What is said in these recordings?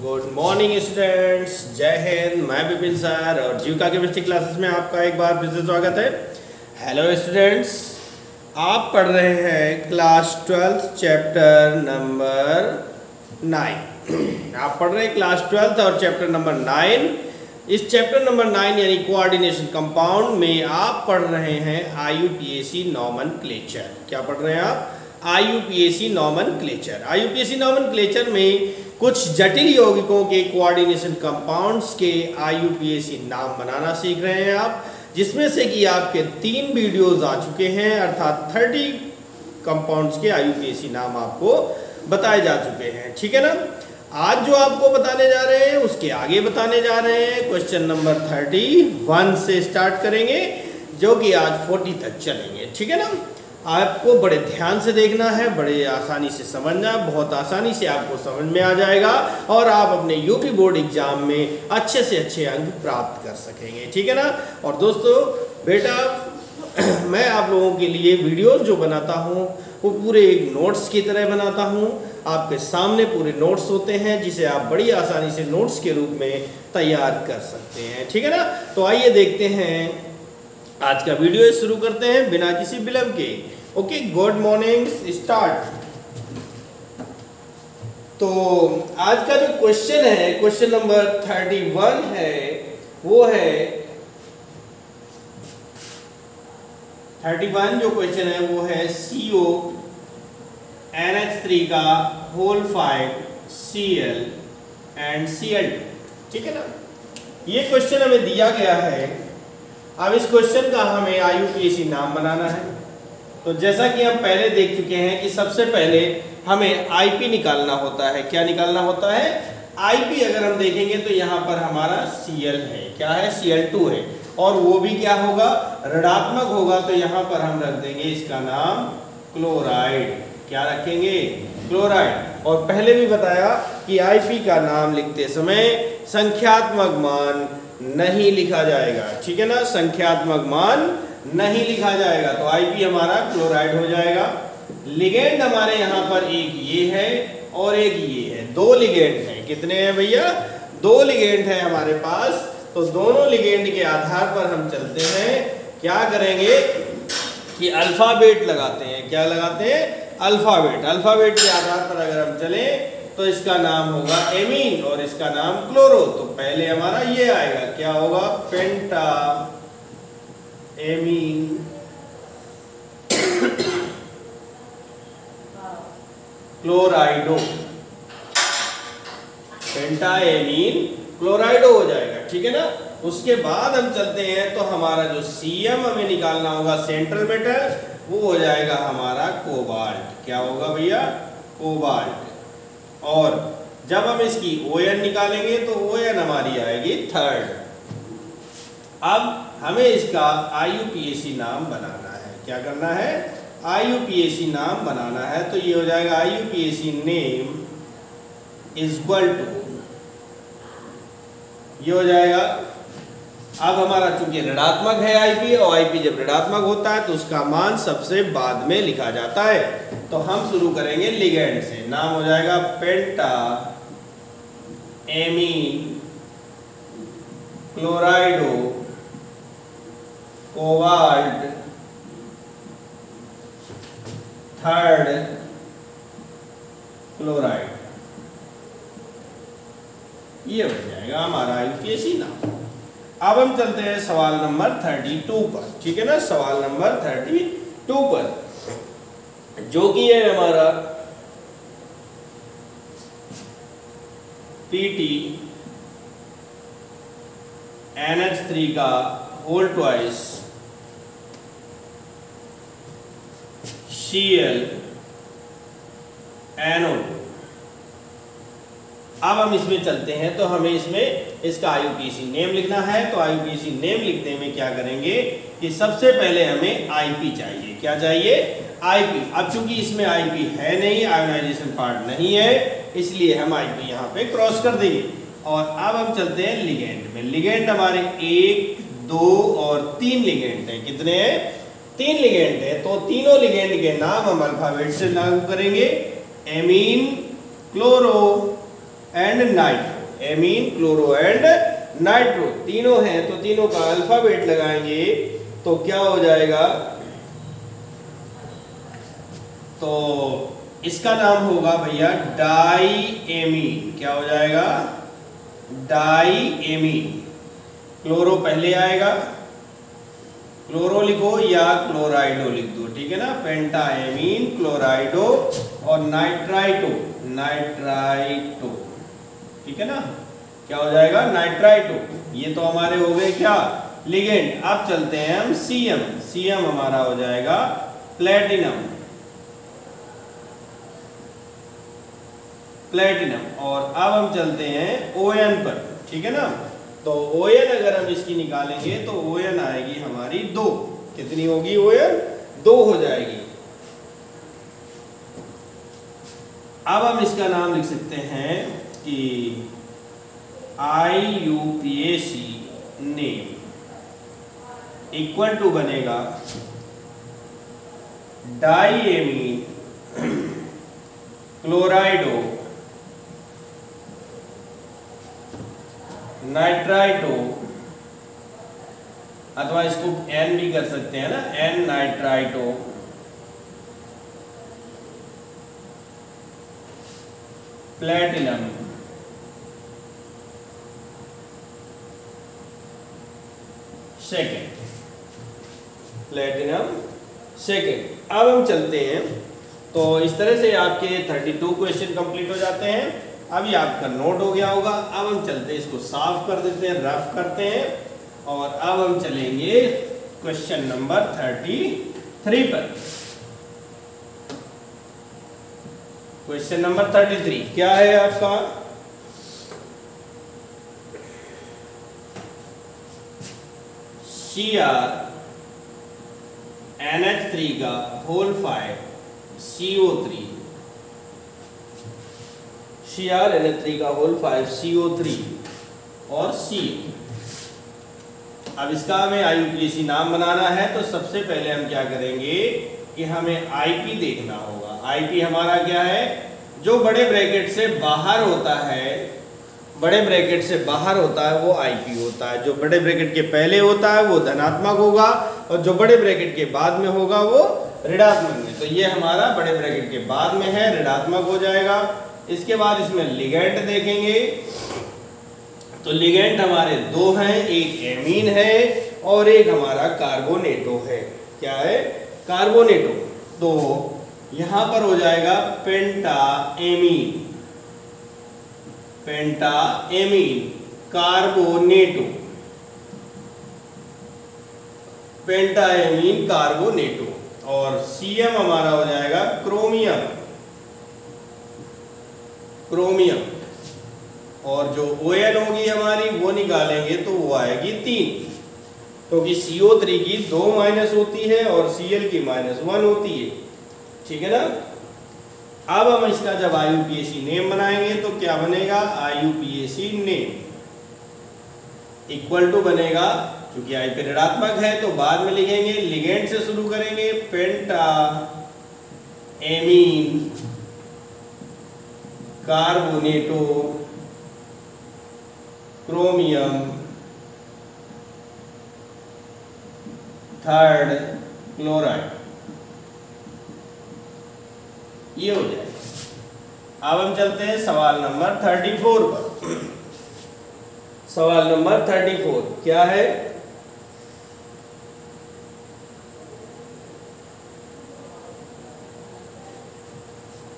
Good morning students, जय हिंद। मैं Vipin sir और जीविका केमिस्ट्री क्लासेस में आपका एक बार फिर से स्वागत है। हेलो स्टूडेंट्स, आप पढ़ रहे हैं क्लास 12 चैप्टर नंबर 9। आप पढ़ रहे हैं क्लास 12 और चैप्टर नंबर 9। इस चैप्टर नंबर 9 यानी कोऑर्डिनेशन कंपाउंड में आप पढ़ रहे हैं IUPAC नॉमेनक्लेचर। क्या पढ़ रहे हैं आप? IUPAC nomenclature. IUPAC नॉमेनक्लेचर में कुछ जटिल यौगिकों के कोऑर्डिनेशन कंपाउंड्स के IUPAC नाम बनाना सीख रहे हैं आप, जिसमें से कि आपके 3 वीडियोस आ चुके हैं, अर्थात 30 कंपाउंड्स के IUPAC नाम आपको बताए जा चुके हैं। ठीक है ना? आज जो आपको बताने जा रहे हैं उसके आगे बताने जा रहे हैं। क्वेश्चन नंबर 31 से स्टार्ट करेंगे, जो कि आज 40 तक चलेंगे। ठीक है ना? आपको बड़े ध्यान से देखना है, बड़े आसानी से समझना, बहुत आसानी से आपको समझ में आ जाएगा और आप अपने यूपी बोर्ड एग्जाम में अच्छे से अच्छे अंक प्राप्त कर सकेंगे। ठीक है ना? और दोस्तों बेटा, मैं आप लोगों के लिए वीडियोस जो बनाता हूँ वो पूरे एक नोट्स की तरह बनाता हूँ। आपके सामने पूरे नोट्स होते हैं, जिसे आप बड़ी आसानी से नोट्स के रूप में तैयार कर सकते हैं। ठीक है ना? तो आइए देखते हैं, आज का वीडियो शुरू करते हैं बिना किसी विलंब के। Okay, good morning, start. तो आज का जो क्वेश्चन है, क्वेश्चन नंबर 31 है, वो है 31 जो क्वेश्चन है वो है CONH3 का होल 5 Cl एंड Cl2। ठीक है ना? ये क्वेश्चन हमें दिया गया है। अब इस क्वेश्चन का हमें IUPAC नाम बनाना है। तो जैसा कि हम पहले देख चुके हैं कि सबसे पहले हमें IP निकालना होता है। क्या निकालना होता है? IP अगर हम देखेंगे तो यहाँ पर हमारा Cl है, क्या है? Cl2 है, और वो भी क्या होगा? ऋणात्मक होगा। तो यहाँ पर हम रख देंगे इसका नाम क्लोराइड। क्या रखेंगे? क्लोराइड। और पहले भी बताया कि IP का नाम लिखते समय संख्यात्मक मान नहीं लिखा जाएगा। ठीक है ना? संख्यात्मक मान नहीं लिखा जाएगा। तो IP हमारा क्लोराइड हो जाएगा। लिगेंड हमारे यहाँ पर एक ये है और एक ये है, 2 लिगेंड हैं। कितने हैं भैया? 2 लिगेंड है हमारे पास। तो दोनों लिगेंड के आधार पर हम चलते हैं। क्या करेंगे कि अल्फाबेट लगाते हैं। क्या लगाते हैं? अल्फाबेट। अल्फाबेट के आधार पर अगर हम चलें तो इसका नाम होगा एमीन और इसका नाम क्लोरो। तो पहले हमारा ये आएगा, क्या होगा? पेंटा एमीन क्लोराइडो। पेंटा एमीन क्लोराइडो हो जाएगा। ठीक है ना? उसके बाद हम चलते हैं तो हमारा जो CM हमें निकालना होगा, सेंट्रल मेटल, वो हो जाएगा हमारा कोबाल्ट। क्या होगा भैया? कोबाल्ट। और जब हम इसकी ON निकालेंगे तो ON हमारी आएगी 3rd। अब हमें इसका IUPAC नाम बनाना है। क्या करना है? IUPAC नाम बनाना है। तो ये हो जाएगा IUPAC name is equal to, ये हो जाएगा। अब हमारा चूंकि ऋणात्मक है IP, और IP जब ऋणात्मक होता है तो उसका मान सबसे बाद में लिखा जाता है। तो हम शुरू करेंगे लिगेंड से। नाम हो जाएगा पेंटा एमीन क्लोराइडो कोबाल्ट 3rd क्लोराइड। ये हो जाएगा हमारा IUPAC नाम। अब हम चलते हैं सवाल नंबर 32 पर। ठीक है ना? सवाल नंबर 32 पर, जो कि है हमारा PT NH3 का होल ट्वाइस Cl NO2। अब हम इसमें चलते हैं तो हमें इसमें इसका IUPAC नेम लिखना है। तो IUPAC नेम लिखने में क्या करेंगे कि सबसे पहले हमें IP चाहिए। क्या चाहिए? IP। अब चूंकि इसमें IP है नहीं, आयोनाइजेशन पार्ट नहीं है, इसलिए हम IP यहाँ पे क्रॉस कर देंगे। और अब हम चलते हैं लिगेंड में। लिगेंड हमारे 1, 2 और 3 लिगेंड हैं। कितने हैं? 3 लिगेंड है। तो तीनों लिगेंड के नाम हम अल्फाबेट से लागू करेंगे। Amine, chloro and nitro. Amine, chloro and nitro, तीनों हैं तो तीनों का अल्फाबेट लगाएंगे तो क्या हो जाएगा, तो इसका नाम होगा भैया डाईएमीन। क्या हो जाएगा, डाईएमीन। क्लोरो पहले आएगा, क्लोरो लिखो या क्लोराइडो लिख दो, ठीक है ना, पेंटाएमीन, क्लोराइडो और नाइट्राइटो, नाइट्राइटो, ठीक है ना, क्या हो जाएगा, नाइट्राइटो। ये तो हमारे हो गए क्या, लिगेंड। अब चलते हैं हम सीएम, सीएम हमारा हो जाएगा प्लेटिनम, प्लेटिनम। और अब हम चलते हैं ओएन पर, ठीक है ना, तो ओएन अगर हम इसकी निकालेंगे तो ओएन आएगी हमारी 2, कितनी होगी ओएन, 2 हो जाएगी। अब हम इसका नाम लिख सकते हैं कि IUPAC नेम इक्वल टू बनेगा डाईएमीन, क्लोराइडो, नाइट्राइटो, अथवा इसको N भी कर सकते हैं ना, N nitrito, platinum, second, platinum second. अब हम चलते हैं, तो इस तरह से आपके 32 क्वेश्चन कंप्लीट हो जाते हैं। अभी आपका नोट हो गया होगा। अब हम चलते हैं, इसको साफ कर देते हैं, रफ करते हैं, और अब हम चलेंगे क्वेश्चन नंबर 33 पर। क्वेश्चन नंबर 33 क्या है आपका, CrNH3 का होल 5 CO3, CrNH3 का होल 5 CO3 और C। अब इसका हमें IUPAC नाम बनाना है, तो सबसे पहले हम क्या करेंगे कि हमें IP देखना होगा। IP हमारा क्या है, जो बड़े ब्रैकेट से बाहर होता है, बड़े ब्रैकेट से बाहर होता है वो IP होता है। जो बड़े ब्रैकेट के पहले होता है वो धनात्मक होगा, और जो बड़े ब्रैकेट के बाद में होगा वो ऋणात्मक में। तो ये हमारा बड़े ब्रैकेट के बाद में है, ऋणात्मक हो जाएगा। इसके बाद इसमें लिगेंड देखेंगे, तो लिगेंड हमारे 2 हैं, एक एमीन है और एक हमारा कार्बोनेटो है। क्या है, कार्बोनेटो। तो यहां पर हो जाएगा पेंटाएमीन, पेंटाएमीन, कार्बोनेटो, पेंटाएमीन, कार्बोनेटो। और सीएम हमारा हो जाएगा क्रोमियम, क्रोमियम। और जो ON होगी हमारी वो निकालेंगे तो वो आएगी 3, क्योंकि CO3 की 2 माइनस होती है और Cl की -1 होती है, ठीक है ना। अब हम इसका जब IUPAC नेम बनाएंगे तो क्या बनेगा, IUPAC नेम इक्वल टू बनेगा, क्योंकि I पे ऋणात्मक है तो बाद में लिखेंगे, लिगेंड से शुरू करेंगे, पेंटाएमीन, कार्बोनेटो, क्रोमियम, थर्ड क्लोराइड, ये हो जाएगा। अब हम चलते हैं सवाल नंबर 34 पर। सवाल नंबर 34 क्या है,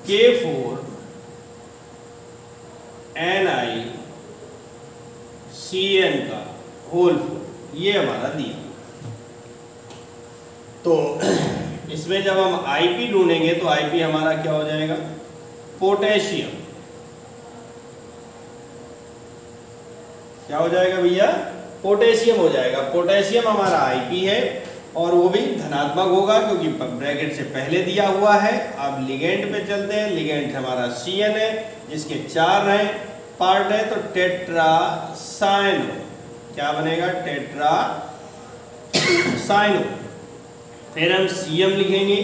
K4NiCN का होल 4, ये हमारा दिया। तो इसमें जब हम IP ढूंढेंगे तो IP हमारा क्या हो जाएगा, पोटेशियम। क्या हो जाएगा भैया, पोटेशियम हो जाएगा। पोटेशियम हमारा IP है और वो भी धनात्मक होगा क्योंकि ब्रैकेट से पहले दिया हुआ है। अब लिगेंड पे चलते हैं, लिगेंड हमारा CN है जिसके 4 हैं पार्ट है, तो टेट्रासाइनो, क्या बनेगा, टेट्रासाइनो। फिर हम CM लिखेंगे,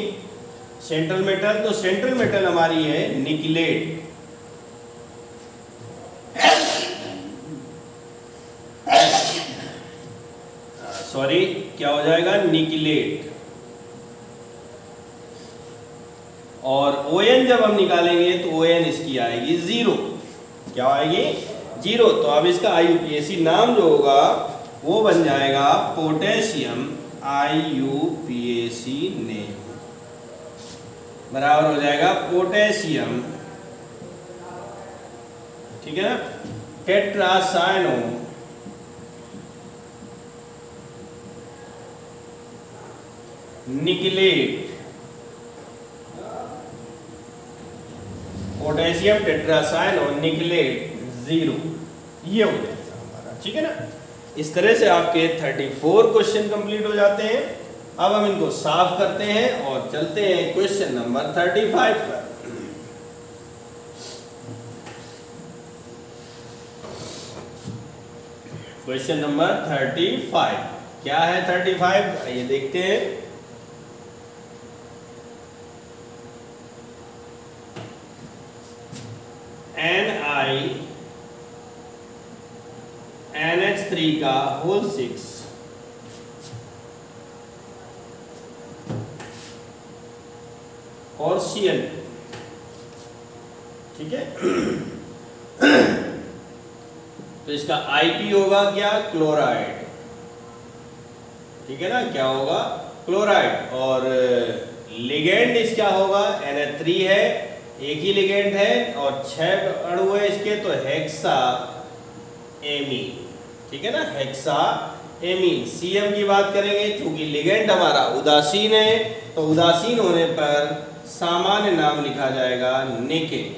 सेंट्रल मेटल, तो सेंट्रल मेटल हमारी है निकलेट, सॉरी क्या हो जाएगा, निकलेट। और ON जब हम निकालेंगे तो ON इसकी आएगी 0। क्या आएगी, 0। तो अब इसका IUPAC नाम जो होगा वो बन जाएगा पोटेशियम IUPAC नेम, बराबर हो जाएगा पोटेशियम, ठीक है ना, टेट्रासाइनो निकलेट पोटेशियम टेट्रासाइनो निकलेट 0, ये हो जाएगा हमारा, ठीक है ना। इस तरह से आपके 34 क्वेश्चन कंप्लीट हो जाते हैं। अब हम इनको साफ करते हैं और चलते हैं क्वेश्चन नंबर 35 पर। क्वेश्चन नंबर 35 क्या है, 35 आइए देखते हैं। NiNH3 का होल 6 और Cl, ठीक है। तो इसका IP होगा क्या, क्लोराइड, ठीक है ना, क्या होगा, क्लोराइड। और लिगेंड इसका होगा NH3 है, एक ही लिगेंड है और 6 अणु है इसके, तो हेक्सा एमीन, ठीक है ना, हेक्सा एमीन। Cm की बात करेंगे, चूंकि लिगेंड हमारा उदासीन है तो उदासीन होने पर सामान्य नाम लिखा जाएगा निकेल,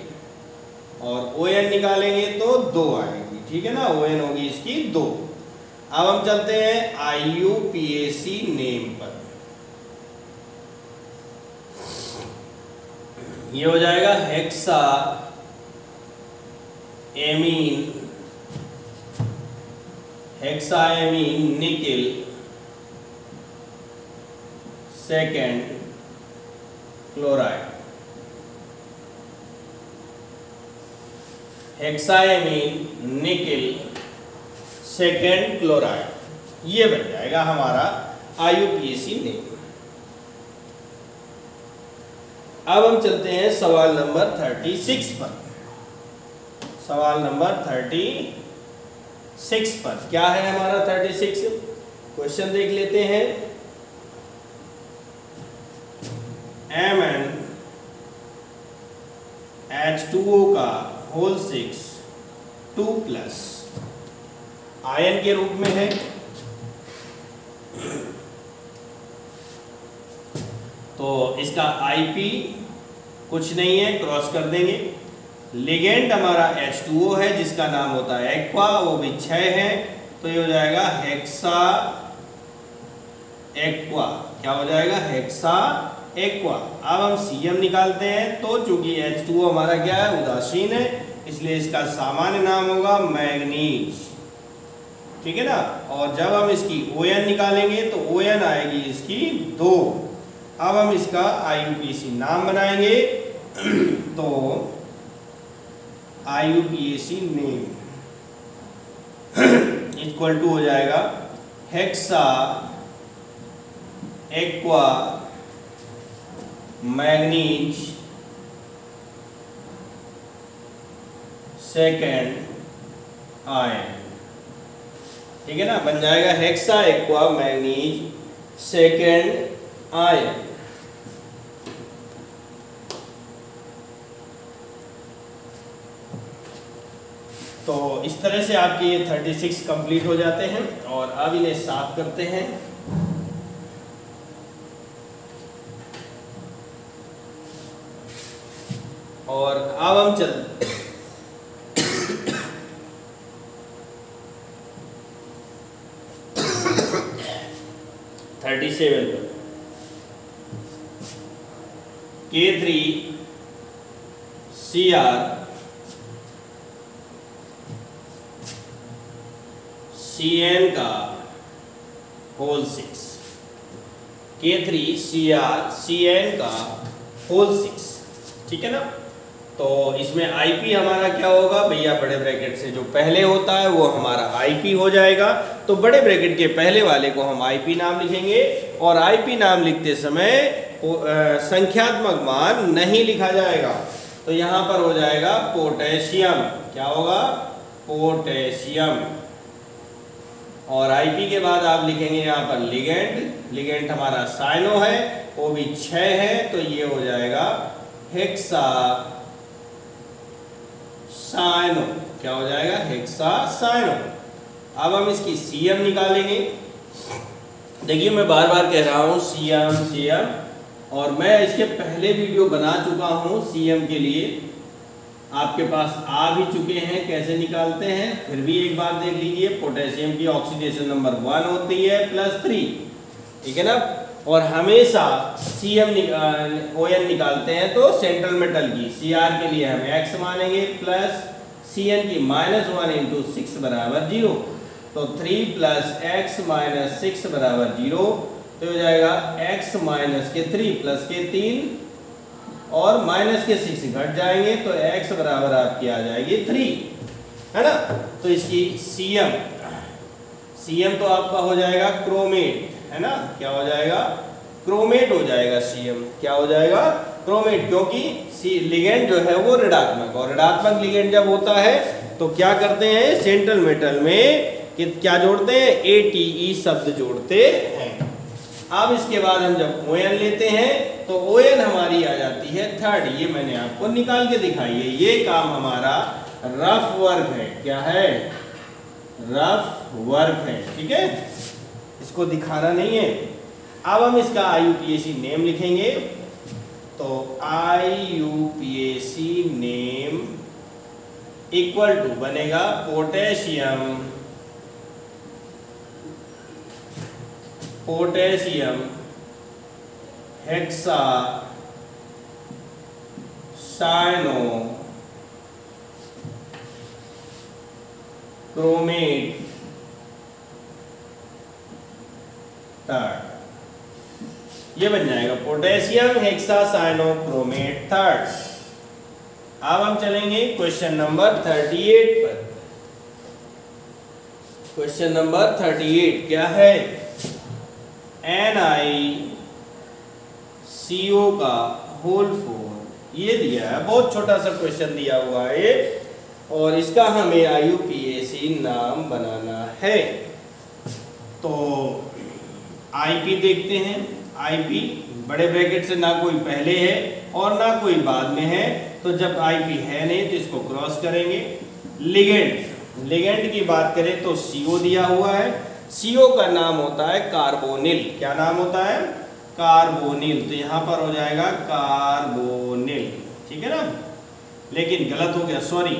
और ON निकालेंगे तो 2 आएगी, ठीक है ना, ON होगी इसकी 2। अब हम चलते हैं IUPAC नेम पर। ये हो जाएगा hexammine, hexammine nickel second chloride, hexammine nickel second chloride, ये बन जाएगा हमारा IUPAC नेम। अब हम चलते हैं सवाल नंबर 36 पर। सवाल नंबर 36 पर क्या है हमारा 36 क्वेश्चन देख लेते हैं। MnH2O का होल 6 2+ आयन के रूप में है, तो इसका IP कुछ नहीं है, क्रॉस कर देंगे। लिगेंड हमारा H2O है जिसका नाम होता है एक्वा, वो भी 6 है, तो ये हो जाएगा हेक्सा एक्वा। क्या हो जाएगा, हेक्सा एक्वा। अब हम Cm निकालते हैं, तो चूंकि H2O हमारा क्या है, उदासीन है, इसलिए इसका सामान्य नाम होगा मैग्नीज, ठीक है ना। और जब हम इसकी ON निकालेंगे तो ON आएगी इसकी 2। अब हम इसका IUPAC नाम बनाएंगे, तो IUPAC नेम इक्वल टू हो जाएगा hexa aqua manganese second ion, ठीक है ना, बन जाएगा hexa aqua manganese second ion. तो इस तरह से आपके ये 36 कंप्लीट हो जाते हैं, और अब इन्हें साफ करते हैं। और अब हम चल 37 पर K3Cr Cn का होल 6, K3Cr Cn का होल 6, ठीक है ना। तो इसमें आईपी हमारा क्या होगा भैया, बड़े ब्रैकेट से जो पहले होता है वो हमारा आईपी हो जाएगा। तो बड़े ब्रैकेट के पहले वाले को हम आईपी नाम लिखेंगे, और आईपी नाम लिखते समय संख्यात्मक मान नहीं लिखा जाएगा। तो यहाँ पर हो जाएगा पोटेशियम, क्या होगा, पोटेशियम। और आईपी के बाद आप लिखेंगे यहाँ पर लिगेंड, लिगेंड हमारा साइनो है, वो भी 6 है, तो ये हो जाएगा हेक्सा साइनो, क्या हो जाएगा, हेक्सा साइनो। अब हम इसकी सीएम निकालेंगे। देखिए मैं बार बार कह रहा हूँ सीएम सीएम, और मैं इसके पहले वीडियो बना चुका हूँ सीएम के लिए, आपके पास आ भी चुके हैं कैसे निकालते हैं, फिर भी एक बार देख लीजिए। पोटेशियम की ऑक्सीडेशन नंबर 1 होती है +3, ठीक है ना। और हमेशा सीएम ओएन निकालते हैं तो सेंट्रल मेटल की सीआर के लिए हम x मानेंगे, प्लस सीएन की -1 × 6 = 0। तो 3 + x - 6 = 0। तो हो जाएगा x - के 3 + के 3 और -6 घट जाएंगे, तो x बराबर आपकी आ जाएगी 3, है ना। तो इसकी सीएम तो आपका हो जाएगा क्रोमेट, है ना, क्या हो जाएगा, क्रोमेट हो जाएगा सीएम, क्या हो जाएगा, क्रोमेट। क्योंकि लिगेंड जो है वो ऋणात्मक, और ऋणात्मक लिगेंड जब होता है तो क्या करते हैं, सेंट्रल मेटल में कि क्या जोड़ते हैं, ATE शब्द जोड़ते हैं। अब इसके बाद हम जब ON लेते हैं तो ON हमारी आ जाती है 3rd, ये मैंने आपको निकाल के दिखाई है। ये काम हमारा रफ वर्क है, क्या है, रफ वर्क है, ठीक है, इसको दिखाना नहीं है। अब हम इसका IUPAC नेम लिखेंगे। तो IUPAC नेम इक्वल टू बनेगा potassium hexacyanochromate 3rd, ये बन जाएगा potassium hexacyanochromate 3rd। अब हम चलेंगे क्वेश्चन नंबर 38 पर। क्वेश्चन नंबर 38 क्या है, NiCO का होल 4 ये दिया है, बहुत छोटा सा क्वेश्चन दिया हुआ है ये, और इसका हमें IUPAC नाम बनाना है। तो आईपी देखते हैं। आईपी बड़े ब्रैकेट से ना कोई पहले है और ना कोई बाद में है, तो जब आईपी है नहीं तो इसको क्रॉस करेंगे। लिगेंड की बात करें तो CO दिया हुआ है, CO का नाम होता है कार्बोनिल, क्या नाम होता है, कार्बोनिल। तो यहाँ पर हो जाएगा कार्बोनिल, ठीक है ना, लेकिन गलत हो गया, सॉरी,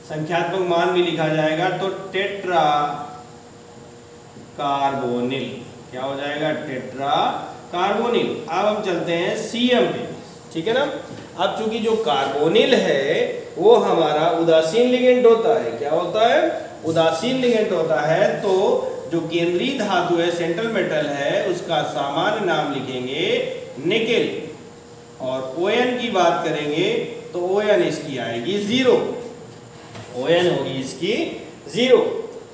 संख्यात्मक मान भी लिखा जाएगा तो टेट्रा कार्बोनिल, क्या हो जाएगा, टेट्रा कार्बोनिल। अब हम चलते हैं सीएम पे, ठीक है ना। अब चूंकि जो कार्बोनिल है वो हमारा उदासीन लिगेंड होता है, क्या होता है, उदासीन लिगेंड होता है। तो जो केंद्रीय धातु है, सेंट्रल मेटल है, उसका सामान्य नाम लिखेंगे निकेल। और ON की बात करेंगे तो ON इसकी आएगी 0, ON होगी इसकी 0।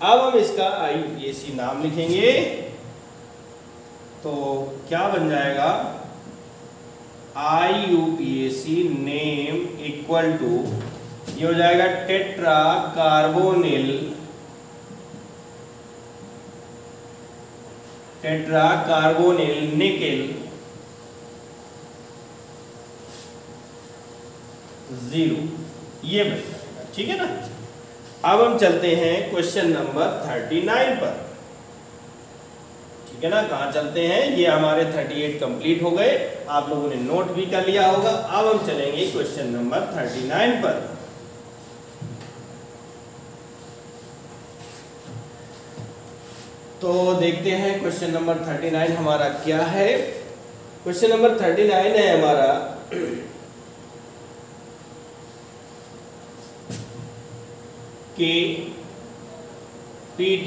अब हम इसका IUPAC नाम लिखेंगे तो क्या बन जाएगा, IUPAC नेम इक्वल टू, ये हो जाएगा tetra carbonyl, tetra carbonyl nickel 0, ये बन जाएगा, ठीक है ना। अब हम चलते हैं क्वेश्चन नंबर 39 पर, ठीक है ना। कहाँ चलते हैं, ये हमारे 38 कंप्लीट हो गए, आप लोगों ने नोट भी कर लिया होगा। अब हम चलेंगे क्वेश्चन नंबर 39 पर। तो देखते हैं क्वेश्चन नंबर 39 हमारा क्या है। क्वेश्चन नंबर 39 है हमारा के PT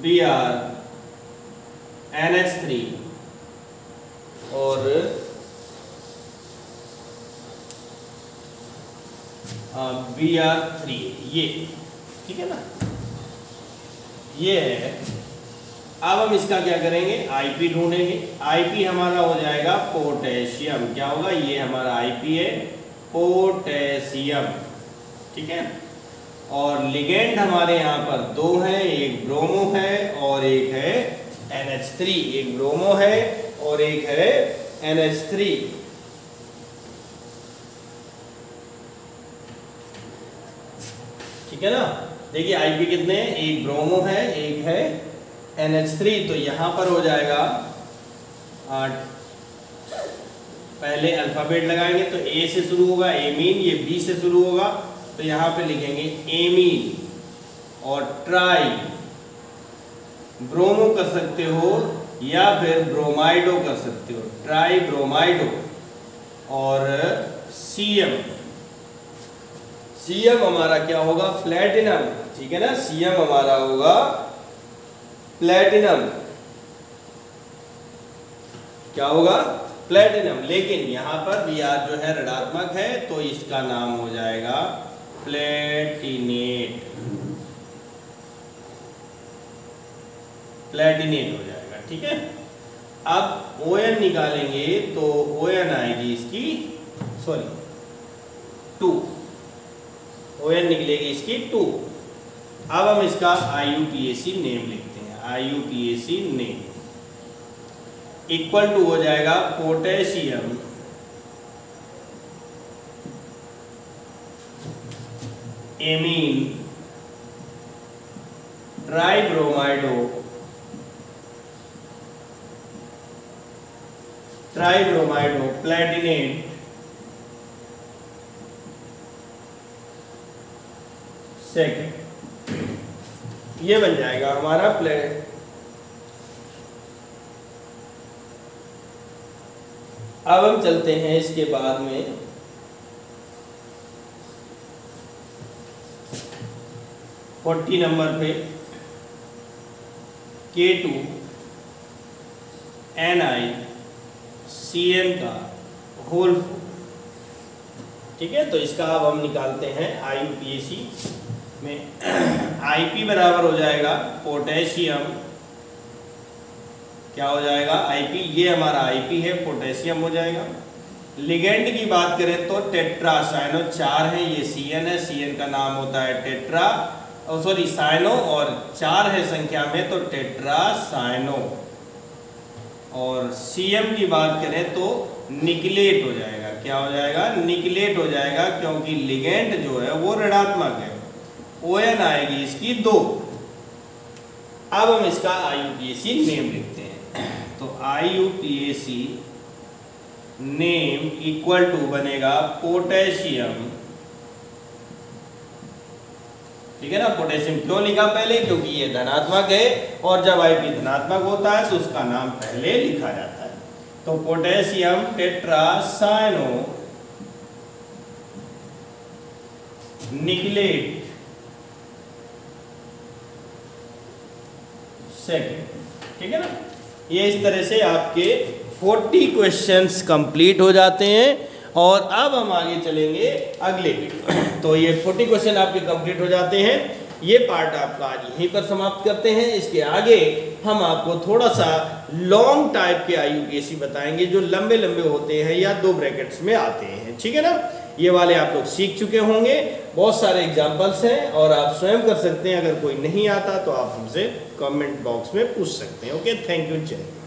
Br NH3 और Br3 ये, ठीक है ना, ये है। अब हम इसका क्या करेंगे, आईपी ढूंढेंगे। आईपी हमारा हो जाएगा पोटेशियम, क्या होगा, ये हमारा आईपी है पोटेशियम, ठीक है। और लिगेंड हमारे यहाँ पर दो हैं, एक ब्रोमो है और एक है NH3, एक ब्रोमो है और एक है NH3। ठीक है ना, देखिए आईपी कितने हैं, एक ब्रोमो है एक है NH3, तो यहां पर हो जाएगा पहले अल्फाबेट लगाएंगे तो A से शुरू होगा एमीन, ये B से शुरू होगा तो यहां पे लिखेंगे एमीन। और ट्राई ब्रोमो कर सकते हो या फिर ब्रोमाइडो कर सकते हो, ट्राई ब्रोमाइडो। और सीएम, सीएम हमारा क्या होगा, प्लेटिनम, ठीक है ना, सीएम हमारा होगा प्लेटिनम, क्या होगा, प्लेटिनम। लेकिन यहां पर Br जो है ऋणात्मक है तो इसका नाम हो जाएगा प्लेटिनेट, प्लेटिनेट हो जाएगा, ठीक है। अब ON निकालेंगे तो ON आएगी इसकी, सॉरी 2, ON निकलेगी इसकी 2। अब हम इसका IUPAC नेम लिखते हैं, IUPAC नेम इक्वल टू हो जाएगा पोटेशियम एमीन ट्राइब्रोमाइडो, ट्राइब्रोमाइडो प्लेटिनेट सेकेंड, ये बन जाएगा हमारा प्लेट। अब हम चलते हैं इसके बाद में फोर्टी नंबर पे, K2NiCN का होल, ठीक है। तो इसका अब हम निकालते हैं IUPAC में। IP बराबर हो जाएगा पोटेशियम, क्या हो जाएगा IP, ये हमारा IP है, पोटेशियम हो जाएगा। लिगेंड की बात करें तो टेट्रा, साइनो 4 है, ये CN है, CN का नाम होता है टेट्रा, सॉरी साइनो, और 4 है संख्या में तो टेट्रा साइनो। और CM की बात करें तो निकलेट हो जाएगा, क्या हो जाएगा, निकलेट हो जाएगा, क्योंकि लिगेंड जो है वो ऋणात्मक है। ON आएगी इसकी 2। अब हम इसका IUPAC नेम लिखते हैं, तो IUPAC नेम इक्वल टू बनेगा पोटेशियम, ठीक है ना। पोटेशियम क्यों लिखा पहले, क्योंकि ये धनात्मक है और जब IP धनात्मक होता है तो उसका नाम पहले लिखा जाता है। तो पोटेशियम टेट्रासाइनो निकलेट सेकेंड, ठीक है ना। ये इस तरह से आपके 40 क्वेश्चंस कंप्लीट हो जाते हैं। और अब हम आगे चलेंगे अगले तो ये 40 क्वेश्चन आपके कंप्लीट हो जाते हैं। ये पार्ट आपका आज यहीं पर समाप्त करते हैं। इसके आगे हम आपको थोड़ा सा लॉन्ग टाइप के IUPAC बताएंगे जो लंबे लंबे होते हैं या 2 ब्रैकेट्स में आते हैं, ठीक है ना। ये वाले आप लोग सीख चुके होंगे, बहुत सारे एग्जाम्पल्स हैं और आप स्वयं कर सकते हैं। अगर कोई नहीं आता तो आप हमसे कमेंट बॉक्स में पूछ सकते हैं। ओके, थैंक यू, जय हिंद।